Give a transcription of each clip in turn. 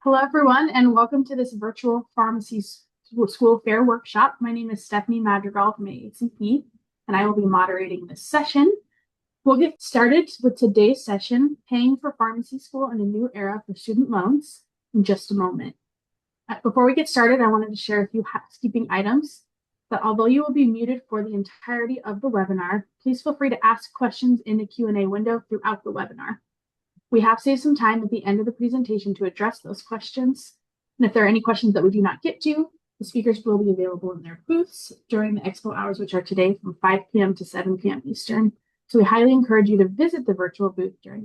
Hello, everyone, and welcome to this virtual pharmacy school fair workshop. My name is Stephanie Madrigal from AACP, and I will be moderating this session. We'll get started with today's session, Paying for Pharmacy School in a New Era for Student Loans, in just a moment. Before we get started, I wanted to share a few housekeeping items. That although you will be muted for the entirety of the webinar, please feel free to ask questions in the Q&A window throughout the webinar. We have saved some time at the end of the presentation to address those questions. And if there are any questions that we do not get to, the speakers will be available in their booths during the expo hours, which are today from 5 p.m. to 7 p.m. Eastern. So we highly encourage you to visit the virtual booth during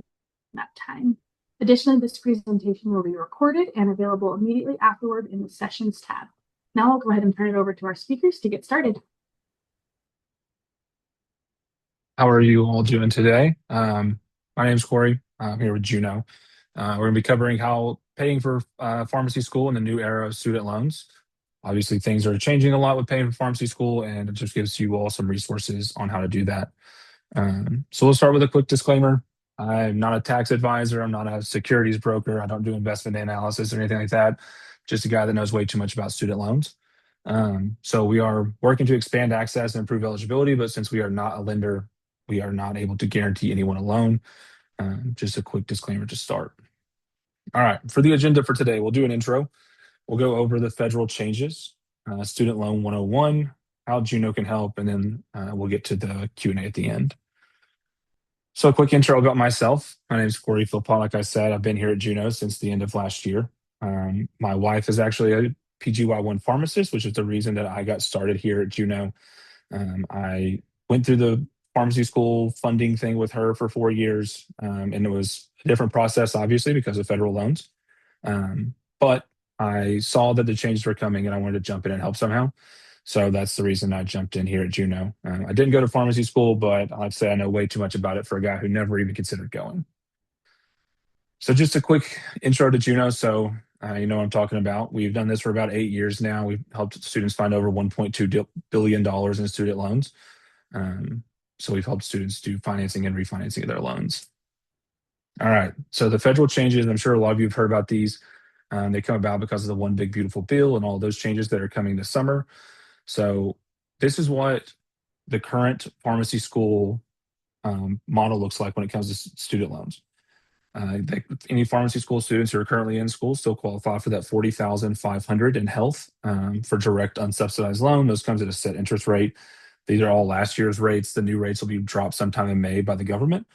that time. Additionally, this presentation will be recorded and available immediately afterward in the Sessions tab. Now I'll go ahead and turn it over to our speakers to get started. How are you all doing today? My name is Corey. I'm here with Juno. We're going to be covering how paying for pharmacy school in the new era of student loans. Obviously, things are changing a lot with paying for pharmacy school, and it just gives you all some resources on how to do that. So we'll start with a quick disclaimer. I'm not a tax advisor. I'm not a securities broker. I don't do investment analysis or anything like that. Just a guy that knows way too much about student loans. So we are working to expand access and improve eligibility, but since we are not a lender, we are not able to guarantee anyone a loan. Just a quick disclaimer to start. All right, for the agenda for today, we'll do an intro. We'll go over the federal changes, Student Loan 101, how Juno can help, and then we'll get to the Q&A at the end. So a quick intro about myself. My name is Corey Philpott. Like I said, I've been here at Juno since the end of last year. My wife is actually a PGY1 pharmacist, which is the reason that I got started here at Juno. I went through the pharmacy school funding thing with her for 4 years. And it was a different process, obviously, because of federal loans. But I saw that the changes were coming and I wanted to jump in and help somehow. So that's the reason I jumped in here at Juno. I didn't go to pharmacy school, but I'd say I know way too much about it for a guy who never even considered going. So just a quick intro to Juno. So you know what I'm talking about. We've done this for about 8 years now. We've helped students find over $1.2 billion in student loans. So we've helped students do financing and refinancing of their loans. All right, so the federal changes, I'm sure a lot of you have heard about these. They come about because of the One Big Beautiful Bill and all those changes that are coming this summer. So this is what the current pharmacy school model looks like when it comes to student loans. Any pharmacy school students who are currently in school still qualify for that $40,500 in health for direct unsubsidized loan. Those comes at a set interest rate. These are all last year's rates. The new rates will be dropped sometime in May by the government.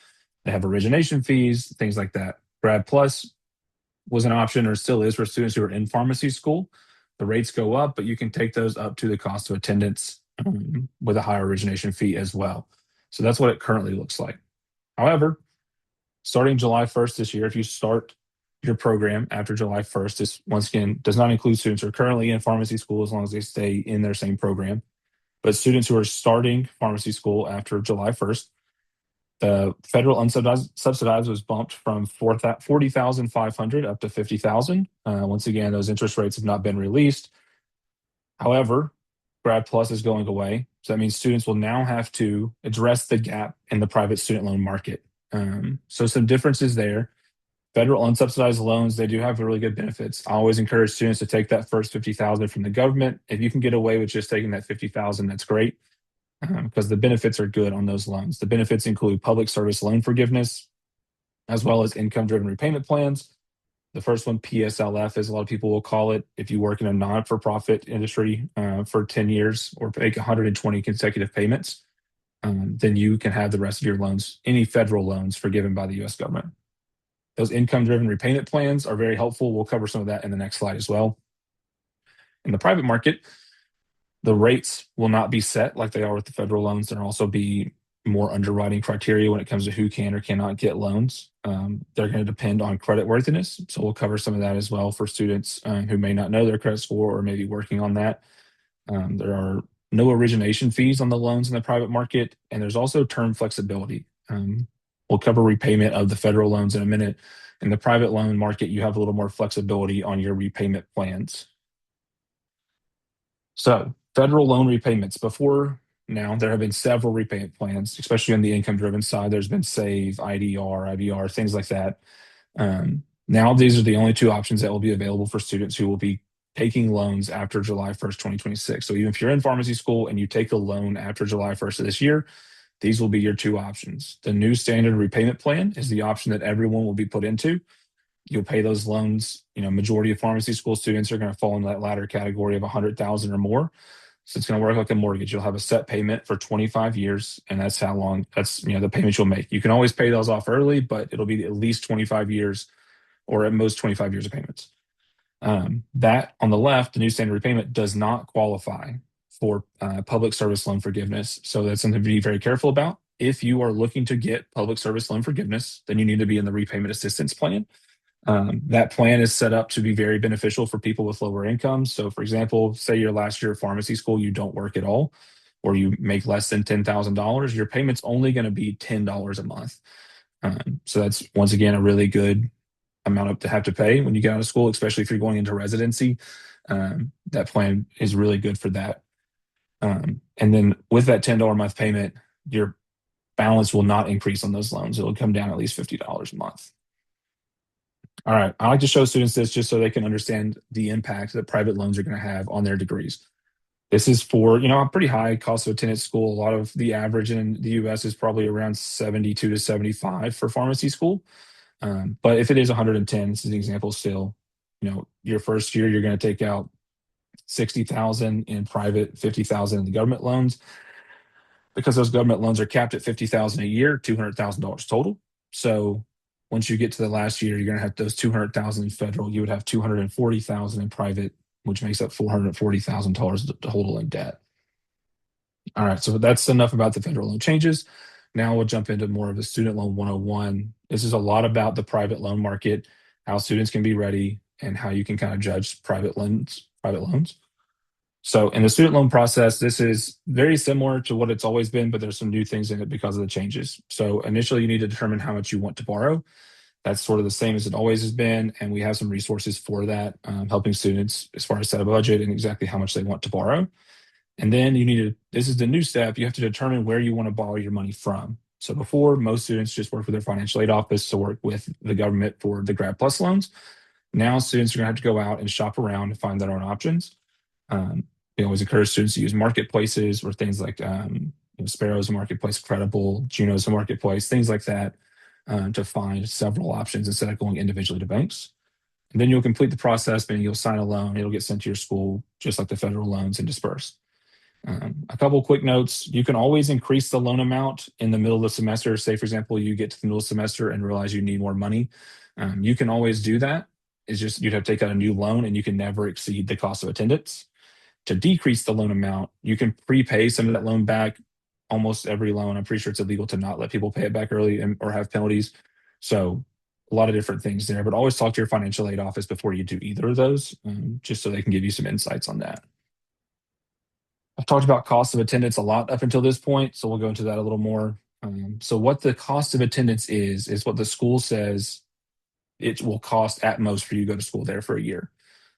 They have origination fees, things like that. Grad PLUS was an option, or still is, for students who are in pharmacy school. The rates go up, but you can take those up to the cost of attendance with a higher origination fee as well. So that's what it currently looks like. However, starting July 1st this year, if you start your program after July 1st, this once again does not include students who are currently in pharmacy school as long as they stay in their same program. But students who are starting pharmacy school after July 1st, the federal unsubsidized was bumped from $40,500 up to $50,000. Once again, those interest rates have not been released. However, Grad PLUS is going away. So that means students will now have to address the gap in the private student loan market. So some differences there. Federal unsubsidized loans, they do have really good benefits. I always encourage students to take that first $50,000 from the government. If you can get away with just taking that $50,000, that's great, because the benefits are good on those loans. The benefits include public service loan forgiveness, as well as income-driven repayment plans. The first one, PSLF, as a lot of people will call it. If you work in a non-for-profit industry for 10 years or make 120 consecutive payments, then you can have the rest of your loans, any federal loans, forgiven by the U.S. government. Those income-driven repayment plans are very helpful. We'll cover some of that in the next slide as well. In the private market, the rates will not be set like they are with the federal loans. There'll also be more underwriting criteria when it comes to who can or cannot get loans. They're going to depend on creditworthiness. So we'll cover some of that as well for students who may not know their credit score or may be working on that. There are no origination fees on the loans in the private market, and there's also term flexibility. We'll cover repayment of the federal loans in a minute. In the private loan market, you have a little more flexibility on your repayment plans. So federal loan repayments. Before now, there have been several repayment plans, especially on the income-driven side. There's been SAVE, IDR, IBR, things like that. Now, these are the only two options that will be available for students who will be taking loans after July 1st, 2026. So even if you're in pharmacy school and you take a loan after July 1st of this year, these will be your two options. The new standard repayment plan is the option that everyone will be put into. You'll pay those loans. Majority of pharmacy school students are going to fall in that latter category of 100,000 or more. So it's going to work like a mortgage. You'll have a set payment for 25 years, and that's how long that's the payments you'll make. You can always pay those off early, but it'll be at least 25 years or at most 25 years of payments. That on the left, the new standard repayment does not qualify for public service loan forgiveness. So that's something to be very careful about. If you are looking to get public service loan forgiveness, then you need to be in the repayment assistance plan. That plan is set up to be very beneficial for people with lower incomes. So, for example, say your last year of pharmacy school, you don't work at all, or you make less than $10,000, your payment's only going to be $10 a month. So that's once again a really good amount to have to pay when you get out of school, especially if you're going into residency. That plan is really good for that. And then with that $10 a month payment, your balance will not increase on those loans. It'll come down at least $50 a month. All right. I like to show students this just so they can understand the impact that private loans are going to have on their degrees. This is for, a pretty high cost of attendance school. A lot of the average in the US is probably around 72 to 75 for pharmacy school. But if it is 110, this is an example still, your first year, you're going to take out 60,000 in private, 50,000 in the government loans. Because those government loans are capped at 50,000 a year, $200,000 total. So once you get to the last year, you're going to have those 200,000 in federal. You would have 240,000 in private, which makes up $440,000 total in debt. All right, so that's enough about the federal loan changes. Now we'll jump into more of the student loan 101. This is a lot about the private loan market, how students can be ready, and how you can kind of judge private loans. So in the student loan process, this is very similar to what it's always been, but there's some new things in it because of the changes. So initially, you need to determine how much you want to borrow. That's sort of the same as it always has been, and we have some resources for that, helping students as far as set a budget and exactly how much they want to borrow. And then this is the new step, you have to determine where you want to borrow your money from. So before, most students just work with their financial aid office to work with the government for the Grad PLUS loans. Now students are going to have to go out and shop around and find their own options. We always encourage students to use marketplaces or things like Sparrow's a marketplace, Credible, Juno's a marketplace, things like that, to find several options instead of going individually to banks. And then you'll complete the process, meaning you'll sign a loan, it'll get sent to your school, just like the federal loans, and dispersed. A couple quick notes. You can always increase the loan amount in the middle of the semester. Say, for example, you get to the middle of the semester and realize you need more money. You can always do that. It's just you'd have to take out a new loan and you can never exceed the cost of attendance. To decrease the loan amount, you can prepay some of that loan back. Almost every loan, I'm pretty sure it's illegal to not let people pay it back early or have penalties. So a lot of different things there, but always talk to your financial aid office before you do either of those, just so they can give you some insights on that. I've talked about cost of attendance a lot up until this point, so we'll go into that a little more. So what the cost of attendance is what the school says it will cost at most for you to go to school there for a year.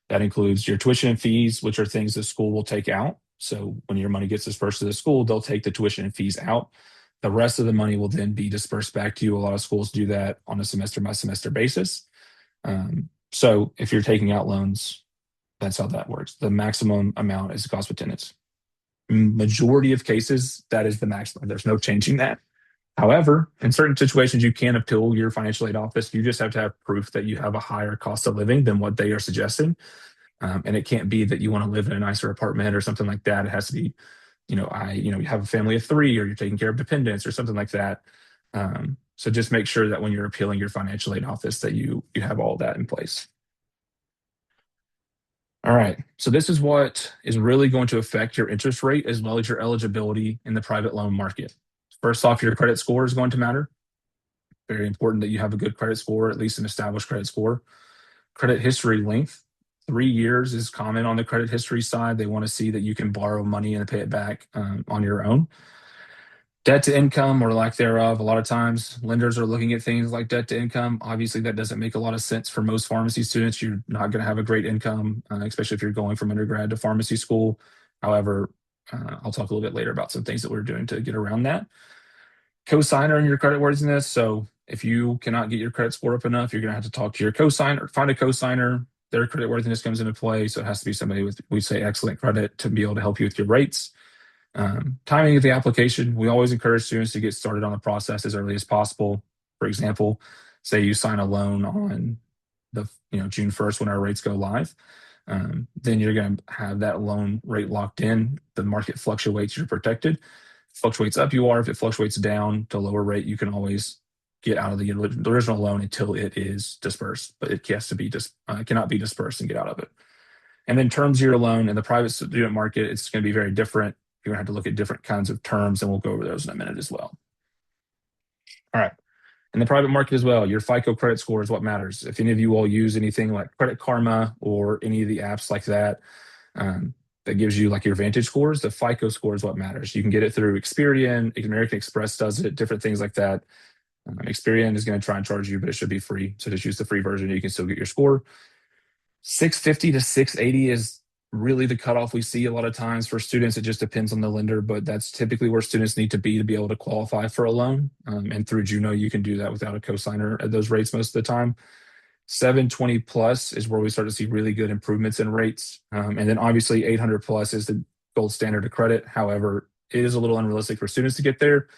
That includes your tuition and fees, which are things the school will take out. So when your money gets dispersed to the school, they'll take the tuition and fees out. The rest of the money will then be dispersed back to you. A lot of schools do that on a semester by semester basis. So if you're taking out loans, that's how that works. The maximum amount is the cost of attendance. Majority of cases, that is the maximum. There's no changing that. However, in certain situations, you can appeal your financial aid office. You just have to have proof that you have a higher cost of living than what they are suggesting. And it can't be that you want to live in a nicer apartment or something like that. It has to be, you have a family of three, or you're taking care of dependents or something like that. So just make sure that when you're appealing your financial aid office that you have all that in place. All right. So this is what is really going to affect your interest rate as well as your eligibility in the private loan market. First off, your credit score is going to matter. Very important that you have a good credit score, at least an established credit score. Credit history length. 3 years is common on the credit history side. They want to see that you can borrow money and pay it back on your own. Debt to income or lack thereof. A lot of times lenders are looking at things like debt to income. Obviously, that doesn't make a lot of sense for most pharmacy students. You're not going to have a great income, especially if you're going from undergrad to pharmacy school. However, I'll talk a little bit later about some things that we're doing to get around that. Cosigner in your creditworthiness. So If you cannot get your credit score up enough, you're going to have to talk to your cosigner, find a cosigner. Their credit worthiness comes into play. So it has to be somebody with, we say, excellent credit to be able to help you with your rates. Timing of the application, we always encourage students to get started on the process as early as possible. For example, say you sign a loan on the June 1st when our rates go live. Then you're going to have that loan rate locked in. The market fluctuates, you're protected. Fluctuates up, you are. If it fluctuates down to lower rate, you can always get out of the original loan until it is dispersed, but it has to be cannot be dispersed and get out of it. And then terms of your loan in the private student market, it's going to be very different. You're going to have to look at different kinds of terms, and we'll go over those in a minute as well. All right. In the private market as well, your FICO credit score is what matters. If any of you all use anything like Credit Karma or any of the apps like that, that gives you like your Vantage scores, the FICO score is what matters. You can get it through Experian, American Express does it, different things like that. Experian is going to try and charge you, but it should be free. So just use the free version. You can still get your score. 650 to 680 is really the cutoff we see a lot of times for students. It just depends on the lender, but that's typically where students need to be able to qualify for a loan. And through Juno, you can do that without a cosigner at those rates most of the time. 720 plus is where we start to see really good improvements in rates. And then obviously 800 plus is the gold standard of credit. However, it is a little unrealistic for students to get there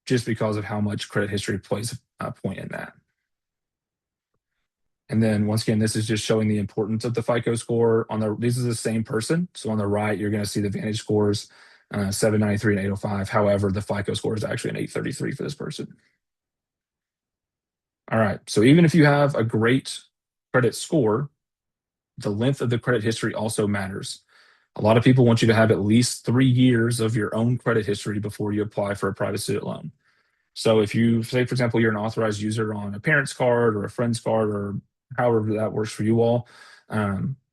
just because of how much credit history plays a point in that. And then once again, this is just showing the importance of the FICO score. These are the same person. So on the right, you're going to see the Vantage scores, 793 and 805. However, the FICO score is actually an 833 for this person. All right. So even if you have a great credit score, the length of the credit history also matters. A lot of people want you to have at least 3 years of your own credit history before you apply for a private student loan. So if you say, for example, you're an authorized user on a parent's card or a friend's card or however that works for you all,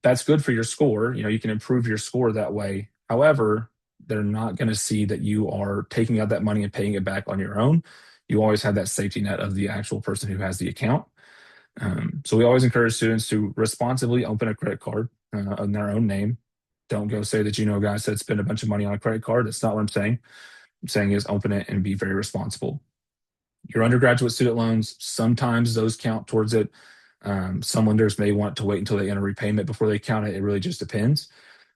that's good for your score. You can improve your score that way. However, they're not going to see that you are taking out that money and paying it back on your own. You always have that safety net of the actual person who has the account. So we always encourage students to responsibly open a credit card in their own name. Don't go say that a guy said spend a bunch of money on a credit card. That's not what I'm saying. I'm saying is open it and be very responsible. Your undergraduate student loans, sometimes those count towards it. Some lenders may want to wait until they enter repayment before they count it. It really just depends.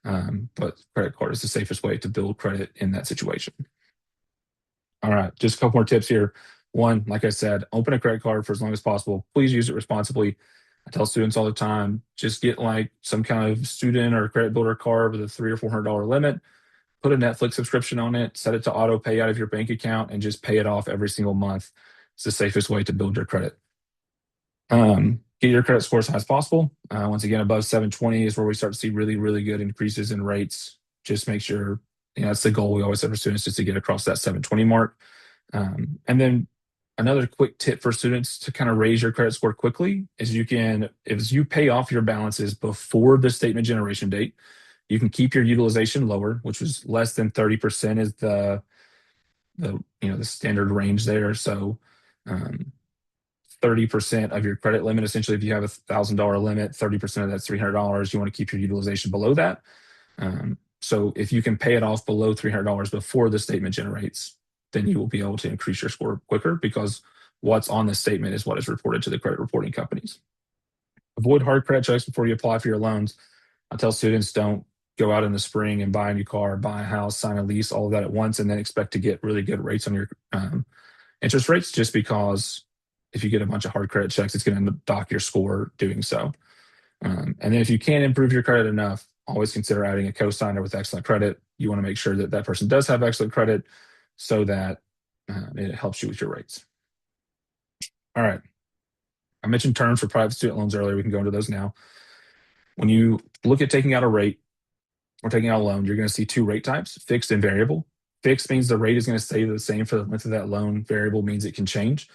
But credit card is the safest way to build credit in that situation. All right, just a couple more tips here. One, like I said, open a credit card for as long as possible. Please use it responsibly. I tell students all the time, just get like some kind of student or credit builder card with a $300 or $400 limit. Put a Netflix subscription on it, set it to auto pay out of your bank account, and just pay it off every single month. It's the safest way to build your credit. Get your credit score as high as possible. Once again, above 720 is where we start to see really, really good increases in rates. Just make sure, that's the goal we always have for students, just to get across that 720 mark. And then another quick tip for students to kind of raise your credit score quickly is if you pay off your balances before the statement generation date, you can keep your utilization lower, which was less than 30% is the standard range there. So 30% of your credit limit, essentially, if you have $1,000 limit, 30% of that's $300. You want to keep your utilization below that. So if you can pay it off below $300 before the statement generates, then you will be able to increase your score quicker because what's on the statement is what is reported to the credit reporting companies. Avoid hard credit checks before you apply for your loans. I tell students don't go out in the spring and buy a new car, buy a house, sign a lease, all of that at once, and then expect to get really good rates on your interest rates, just because if you get a bunch of hard credit checks, it's going to dock your score doing so. And then if you can't improve your credit enough, always consider adding a cosigner with excellent credit. You want to make sure that that person does have excellent credit so that it helps you with your rates. All right. I mentioned terms for private student loans earlier. We can go into those now. When you look at taking out a rate or taking out a loan, you're going to see two rate types, fixed and variable. Fixed means the rate is going to stay the same for the length of that loan. Variable means it can change.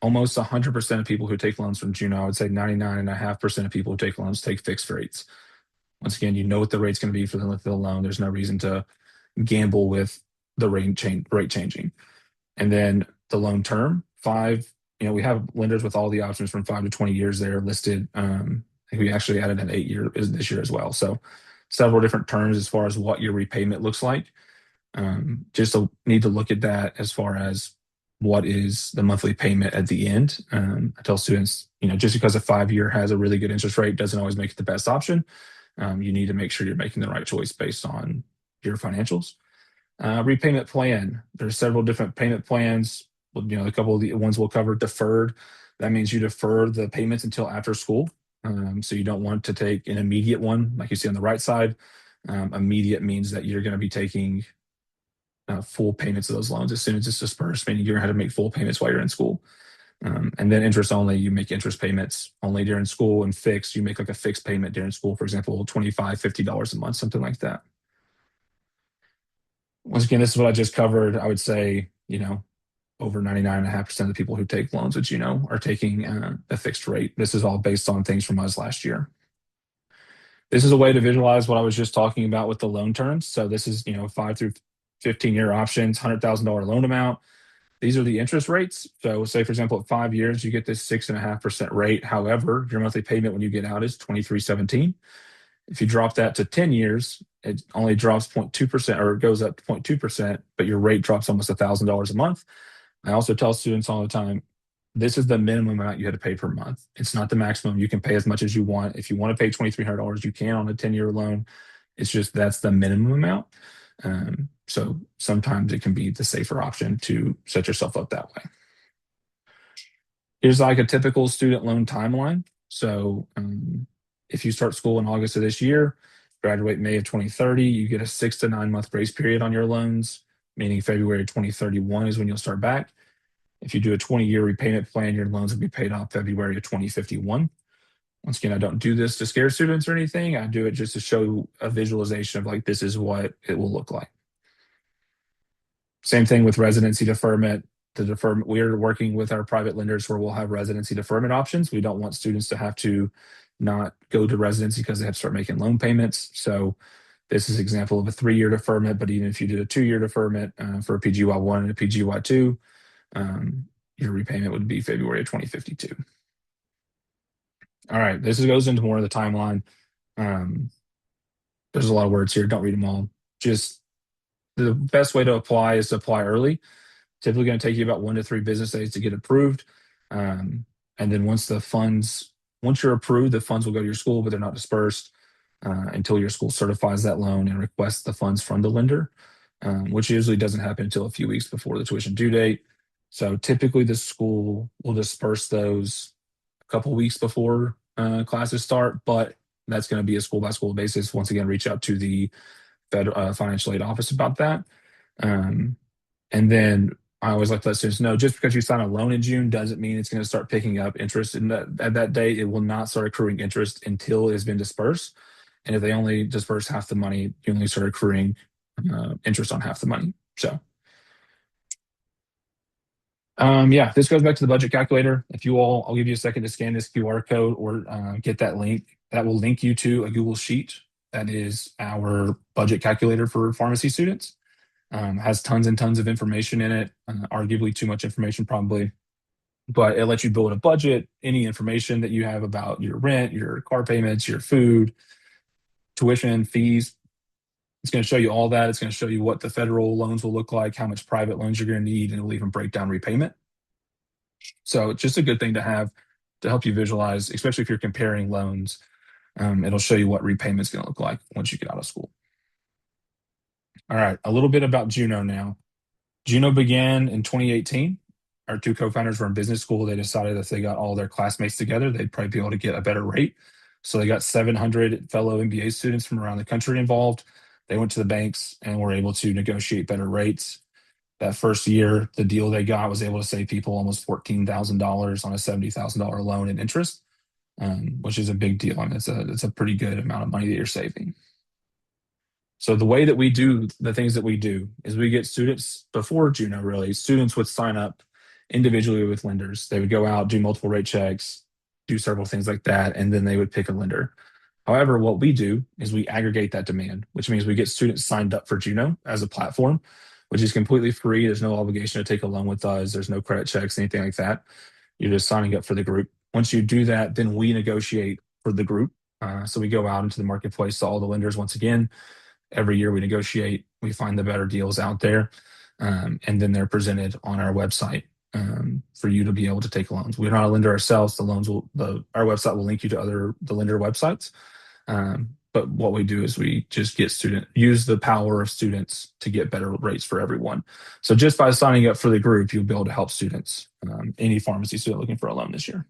Almost 100% of people who take loans from Juno, I would say 99.5% of people who take loans take fixed rates. Once again, you know what the rate's going to be for the length of the loan. There's no reason to gamble with the rate changing. And then the loan term, we have lenders with all the options from 5 to 20 years there listed. We actually added an 8-year this year as well. So several different terms as far as what your repayment looks like. Just need to look at that as far as what is the monthly payment at the end. I tell students, just because a 5-year has a really good interest rate doesn't always make it the best option. You need to make sure you're making the right choice based on your financials. Repayment plan. There's several different payment plans. A couple of the ones we'll cover deferred. That means you defer the payments until after school. So you don't want to take an immediate one, like you see on the right side. Immediate means that you're going to be taking full payments of those loans as soon as it's dispersed, meaning you're going to have to make full payments while you're in school. And then interest only, you make interest payments only during school, and fixed, you make like a fixed payment during school, for example, $25, $50 a month, something like that. Once again, this is what I just covered. I would say, over 99.5% of the people who take loans with Juno are taking a fixed rate. This is all based on things from us last year. This is a way to visualize what I was just talking about with the loan terms. So this is, 5 through 15-year options, $100,000 loan amount. These are the interest rates. So say, for example, at 5 years, you get this 6.5% rate. However, your monthly payment when you get out is $23.17. If you drop that to 10 years, it only drops 0.2% or it goes up to 0.2%, but your rate drops almost $1,000 a month. I also tell students all the time, this is the minimum amount you had to pay per month. It's not the maximum. You can pay as much as you want. If you want to pay $2,300, you can on a 10-year loan. It's just that's the minimum amount. So sometimes it can be the safer option to set yourself up that way. Here's like a typical student loan timeline. So if you start school in August of this year, graduate May of 2030, you get a 6 to 9 month grace period on your loans, meaning February 2031 is when you'll start back. If you do a 20-year repayment plan, your loans will be paid off February of 2051. Once again, I don't do this to scare students or anything. I do it just to show a visualization of like, this is what it will look like. Same thing with residency deferment. The deferment, we're working with our private lenders where we'll have residency deferment options. We don't want students to have to not go to residency because they have to start making loan payments. So this is an example of a 3-year deferment, but even if you did a 2-year deferment for a PGY1 and a PGY2, your repayment would be February of 2052. All right, this goes into more of the timeline. There's a lot of words here. Don't read them all. Just the best way to apply is to apply early. Typically going to take you about 1 to 3 business days to get approved. And then once you're approved, the funds will go to your school, but they're not dispersed until your school certifies that loan and requests the funds from the lender, which usually doesn't happen until a few weeks before the tuition due date. So typically the school will disperse those a couple weeks before classes start, but that's going to be a school by school basis. Once again, reach out to the financial aid office about that. And then I always like to let students know, just because you sign a loan in June doesn't mean it's going to start picking up interest at that date. It will not start accruing interest until it has been dispersed. And if they only disperse half the money, you only start accruing interest on half the money. So this goes back to the budget calculator. I'll give you a second to scan this QR code or get that link. That will link you to a Google Sheet. That is our budget calculator for pharmacy students. Has tons and tons of information in it, arguably too much information probably, but it lets you build a budget, any information that you have about your rent, your car payments, your food, tuition, fees. It's going to show you all that. It's going to show you what the federal loans will look like, how much private loans you're going to need, and it'll even break down repayment. So it's just a good thing to have to help you visualize, especially if you're comparing loans. It'll show you what repayment's going to look like once you get out of school. All right, a little bit about Juno now. Juno began in 2018. Our 2 co-founders were in business school. They decided if they got all their classmates together, they'd probably be able to get a better rate. So they got 700 fellow MBA students from around the country involved. They went to the banks and were able to negotiate better rates. That first year, the deal they got was able to save people almost $14,000 on a $70,000 loan in interest, which is a big deal. I mean, it's a pretty good amount of money that you're saving. So the way that we do the things that we do is we get students before Juno, really, students would sign up individually with lenders. They would go out, do multiple rate checks, do several things like that, and then they would pick a lender. However, what we do is we aggregate that demand, which means we get students signed up for Juno as a platform, which is completely free. There's no obligation to take a loan with us. There's no credit checks, anything like that. You're just signing up for the group. Once you do that, then we negotiate for the group. So we go out into the marketplace to all the lenders once again. Every year we negotiate, we find the better deals out there, and then they're presented on our website. for you to be able to take loans. We're not a lender ourselves. Our website will link you to the lender websites. But what we do is we just use the power of students to get better rates for everyone. So just by signing up for the group, you'll be able to help students, any pharmacy student looking for a loan this year.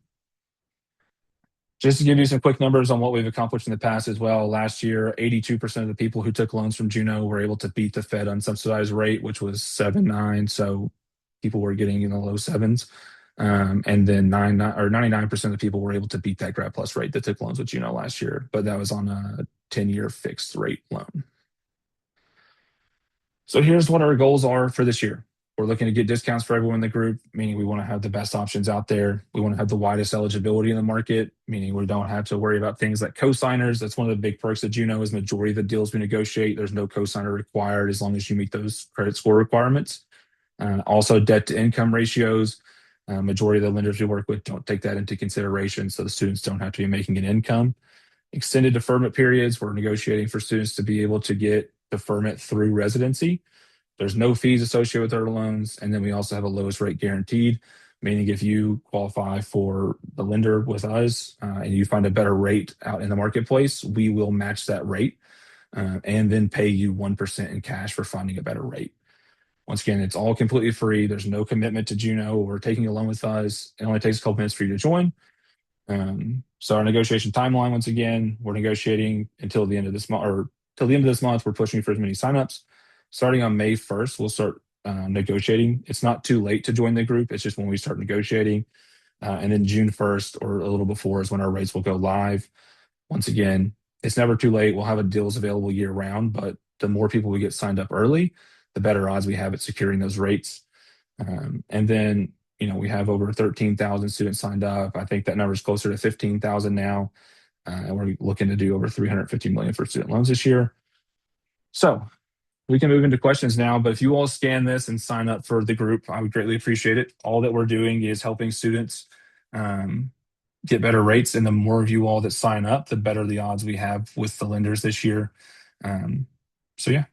Just to give you some quick numbers on what we've accomplished in the past as well. Last year, 82% of the people who took loans from Juno were able to beat the Fed unsubsidized rate, which was 7.9. So people were getting in the low sevens. And then 99% of the people were able to beat that Grad PLUS rate that took loans with Juno last year, but that was on a 10-year fixed rate loan. So here's what our goals are for this year. We're looking to get discounts for everyone in the group, meaning we want to have the best options out there. We want to have the widest eligibility in the market, meaning we don't have to worry about things like co-signers. That's one of the big perks of Juno is majority of the deals we negotiate. There's no co-signer required as long as you meet those credit score requirements. Also, debt to income ratios. Majority of the lenders we work with don't take that into consideration, so the students don't have to be making an income. Extended deferment periods. We're negotiating for students to be able to get deferment through residency. There's no fees associated with our loans. And then we also have a lowest rate guaranteed, meaning if you qualify for the lender with us and you find a better rate out in the marketplace, we will match that rate and then pay you 1% in cash for finding a better rate. Once again, it's all completely free. There's no commitment to Juno or taking a loan with us. It only takes a couple minutes for you to join. So our negotiation timeline, once again, we're negotiating until the end of this month, or till the end of this month. We're pushing for as many signups. Starting on May 1st, we'll start negotiating. It's not too late to join the group. It's just when we start negotiating. And then June 1st or a little before is when our rates will go live. Once again, it's never too late. We'll have deals available year round, but the more people we get signed up early, the better odds we have at securing those rates. And then, we have over 13,000 students signed up. I think that number is closer to 15,000 now. And we're looking to do over 350 million for student loans this year. So we can move into questions now, but if you all scan this and sign up for the group, I would greatly appreciate it. All that we're doing is helping students get better rates. And the more of you all that sign up, the better the odds we have with the lenders this year. So yeah.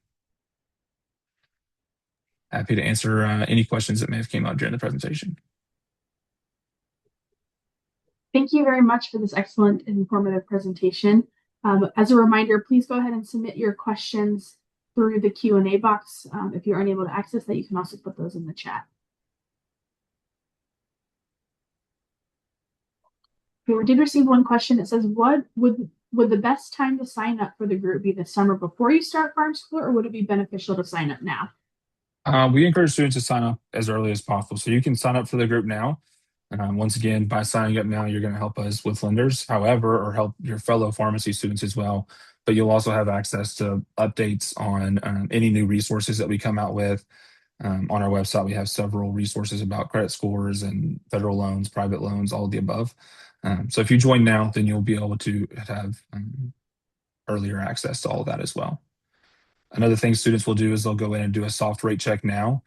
Happy to answer any questions that may have came out during the presentation. Thank you very much for this excellent and informative presentation. As a reminder, please go ahead and submit your questions through the Q&A box. If you're unable to access that, you can also put those in the chat. Okay, we did receive one question. It says, what would the best time to sign up for the group be the summer before you start farm school, or would it be beneficial to sign up now? We encourage students to sign up as early as possible. So you can sign up for the group now. Once again, by signing up now, you're going to help us with lenders, however, or help your fellow pharmacy students as well. But you'll also have access to updates on any new resources that we come out with. On our website, we have several resources about credit scores and federal loans, private loans, all of the above. So if you join now, then you'll be able to have earlier access to all of that as well. Another thing students will do is they'll go in and do a soft rate check now,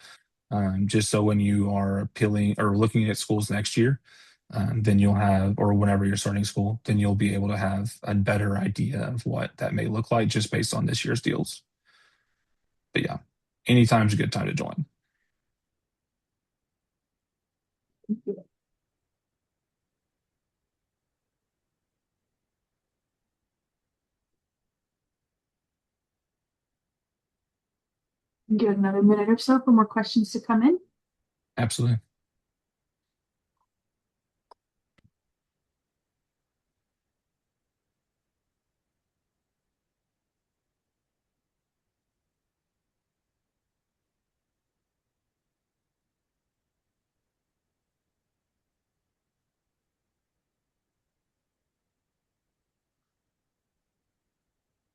just so when you are appealing or looking at schools next year, then you'll have, or whenever you're starting school, then you'll be able to have a better idea of what that may look like just based on this year's deals. But yeah, anytime's a good time to join. Give it another minute or so for more questions to come in. Absolutely.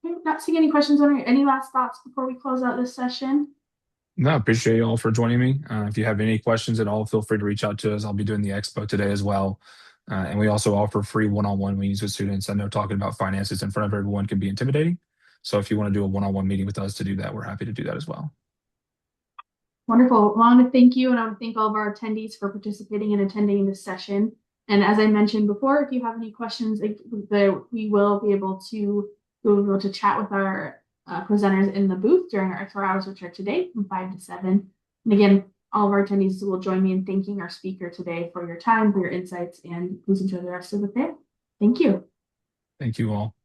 Okay, not seeing any questions on any last thoughts before we close out this session. No, appreciate you all for joining me. If you have any questions at all, feel free to reach out to us. I'll be doing the expo today as well. And we also offer free one-on-one meetings with students. I know talking about finances in front of everyone can be intimidating. So if you want to do a one-on-one meeting with us to do that, we're happy to do that as well. Wonderful. Well, I want to thank you, and I want to thank all of our attendees for participating and attending this session. And as I mentioned before, if you have any questions, we will be able to chat with our presenters in the booth during our 4 hours, which are today from 5 to 7. And again, all of our attendees will join me in thanking our speaker today for your time, for your insights, and please enjoy the rest of the day. Thank you. Thank you all.